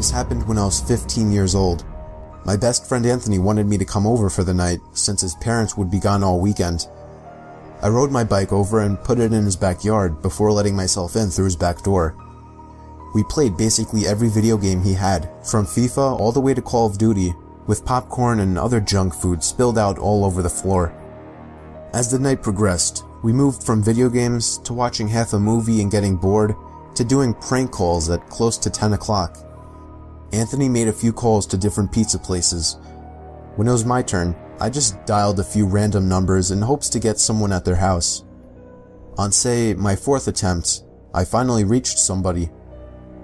This happened when I was 15 years old. My best friend Anthony wanted me to come over for the night since his parents would be gone all weekend. I rode my bike over and put it in his backyard before letting myself in through his back door. We played basically every video game he had, from FIFA all the way to Call of Duty, with popcorn and other junk food spilled out all over the floor. As the night progressed, we moved from video games to watching half a movie and getting bored to doing prank calls at close to 10 o'clock. Anthony made a few calls to different pizza places. When it was my turn, I just dialed a few random numbers in hopes to get someone at their house. On, say, my fourth attempt, I finally reached somebody.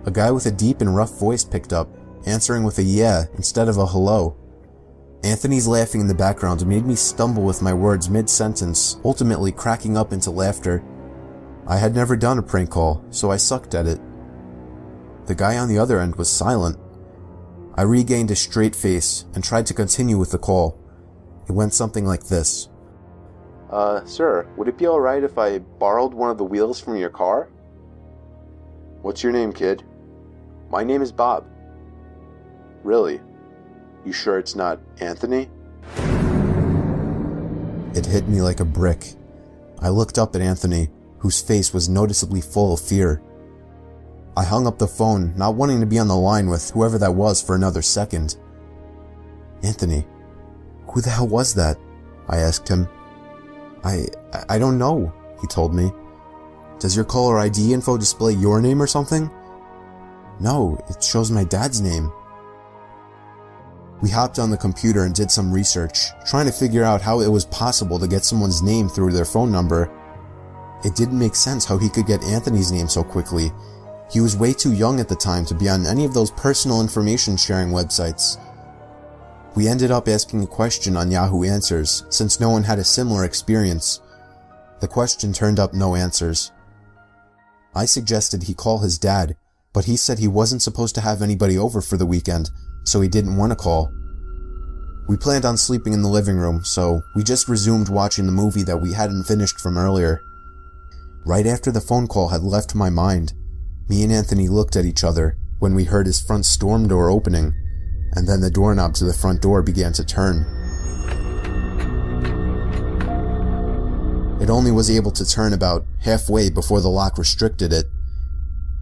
A guy with a deep and rough voice picked up, answering with a yeah instead of a hello. Anthony's laughing in the background made me stumble with my words mid-sentence, ultimately cracking up into laughter. I had never done a prank call, so I sucked at it. The guy on the other end was silent. I regained a straight face and tried to continue with the call. It went something like this. Sir, would it be alright if I borrowed one of the wheels from your car? What's your name, kid? My name is Bob. Really? You sure it's not Anthony? It hit me like a brick. I looked up at Anthony, whose face was noticeably full of fear. I hung up the phone, not wanting to be on the line with whoever that was for another second. Anthony, who the hell was that? I asked him. I don't know, he told me. Does your caller ID info display your name or something? No, it shows my dad's name. We hopped on the computer and did some research, trying to figure out how it was possible to get someone's name through their phone number. It didn't make sense how he could get Anthony's name so quickly. He was way too young at the time to be on any of those personal information sharing websites. We ended up asking a question on Yahoo Answers, since no one had a similar experience. The question turned up no answers. I suggested he call his dad, but he said he wasn't supposed to have anybody over for the weekend, so he didn't want to call. We planned on sleeping in the living room, so we just resumed watching the movie that we hadn't finished from earlier. Right after the phone call had left my mind, me and Anthony looked at each other when we heard his front storm door opening, and then the doorknob to the front door began to turn. It only was able to turn about halfway before the lock restricted it.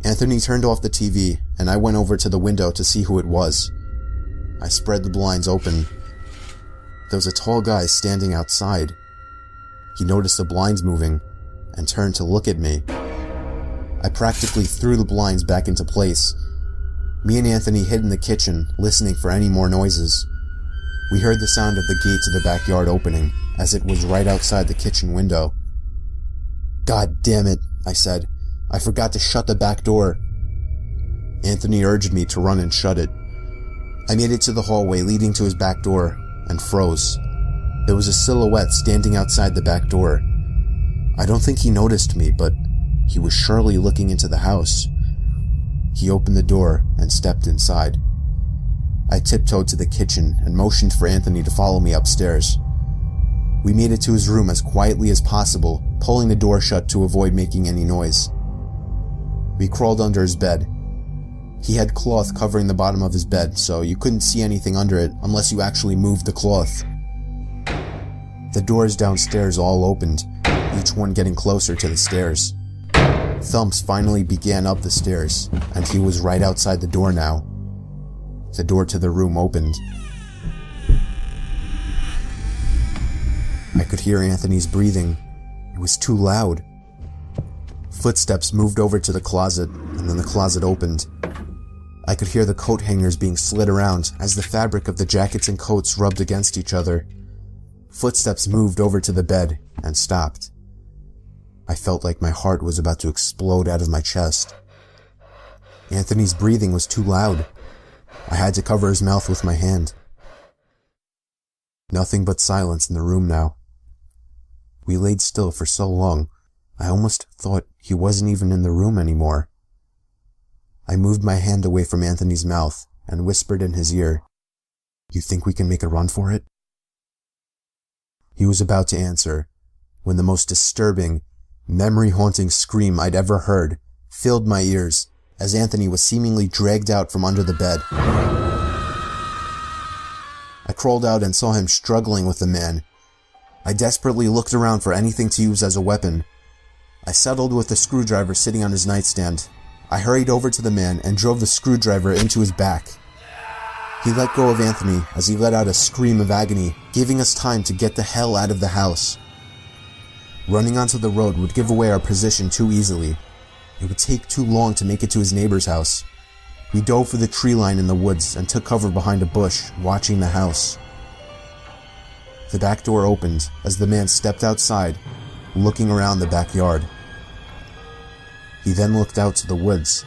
Anthony turned off the TV, and I went over to the window to see who it was. I spread the blinds open. There was a tall guy standing outside. He noticed the blinds moving, and turned to look at me. I practically threw the blinds back into place. Me and Anthony hid in the kitchen, listening for any more noises. We heard the sound of the gate to the backyard opening, as it was right outside the kitchen window. God damn it, I said. I forgot to shut the back door. Anthony urged me to run and shut it. I made it to the hallway leading to his back door, and froze. There was a silhouette standing outside the back door. I don't think he noticed me, but he was surely looking into the house. He opened the door and stepped inside. I tiptoed to the kitchen and motioned for Anthony to follow me upstairs. We made it to his room as quietly as possible, pulling the door shut to avoid making any noise. We crawled under his bed. He had cloth covering the bottom of his bed, so you couldn't see anything under it unless you actually moved the cloth. The doors downstairs all opened, each one getting closer to the stairs. Thumps finally began up the stairs, and he was right outside the door now. The door to the room opened. I could hear Anthony's breathing. It was too loud. Footsteps moved over to the closet, and then the closet opened. I could hear the coat hangers being slid around as the fabric of the jackets and coats rubbed against each other. Footsteps moved over to the bed and stopped. I felt like my heart was about to explode out of my chest. Anthony's breathing was too loud. I had to cover his mouth with my hand. Nothing but silence in the room now. We laid still for so long, I almost thought he wasn't even in the room anymore. I moved my hand away from Anthony's mouth and whispered in his ear, "You think we can make a run for it?" He was about to answer when the most disturbing, memory-haunting scream I'd ever heard filled my ears as Anthony was seemingly dragged out from under the bed. I crawled out and saw him struggling with the man. I desperately looked around for anything to use as a weapon. I settled with the screwdriver sitting on his nightstand. I hurried over to the man and drove the screwdriver into his back. He let go of Anthony as he let out a scream of agony, giving us time to get the hell out of the house. Running onto the road would give away our position too easily. It would take too long to make it to his neighbor's house. We dove for the tree line in the woods and took cover behind a bush, watching the house. The back door opened as the man stepped outside, looking around the backyard. He then looked out to the woods.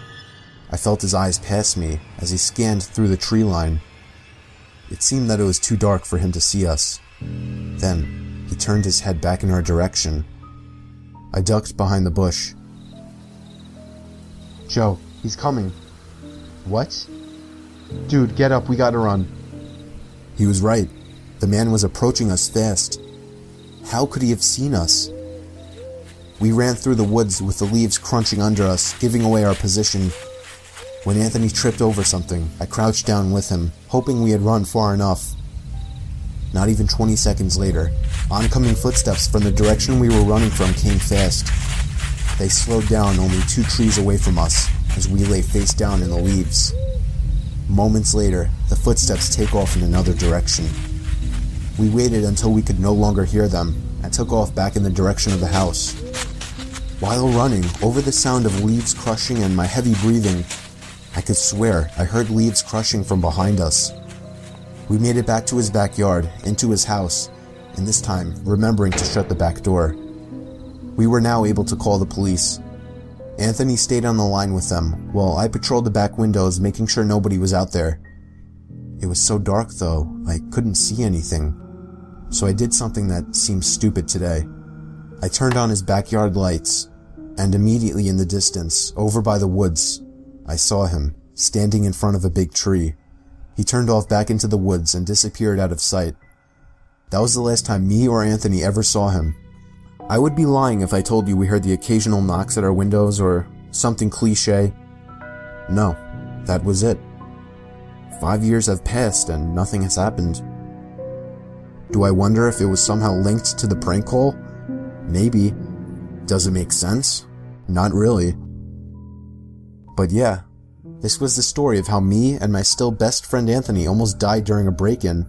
I felt his eyes pass me as he scanned through the tree line. It seemed that it was too dark for him to see us. Then, he turned his head back in our direction. I ducked behind the bush. "Joe, he's coming." "What?" "Dude, get up, we gotta run." He was right. The man was approaching us fast. How could he have seen us? We ran through the woods with the leaves crunching under us, giving away our position. When Anthony tripped over something, I crouched down with him, hoping we had run far enough. Not even 20 seconds later, oncoming footsteps from the direction we were running from came fast. They slowed down only 2 trees away from us, as we lay face down in the leaves. Moments later, the footsteps take off in another direction. We waited until we could no longer hear them, and took off back in the direction of the house. While running, over the sound of leaves crushing and my heavy breathing, I could swear I heard leaves crushing from behind us. We made it back to his backyard, into his house, and this time remembering to shut the back door. We were now able to call the police. Anthony stayed on the line with them, while I patrolled the back windows, making sure nobody was out there. It was so dark though, I couldn't see anything. So I did something that seems stupid today. I turned on his backyard lights, and immediately in the distance, over by the woods, I saw him, standing in front of a big tree. He turned off back into the woods and disappeared out of sight. That was the last time me or Anthony ever saw him. I would be lying if I told you we heard the occasional knocks at our windows or something cliche. No, that was it. 5 years have passed and nothing has happened. Do I wonder if it was somehow linked to the prank call? Maybe. Does it make sense? Not really. But yeah, this was the story of how me and my still best friend Anthony almost died during a break-in.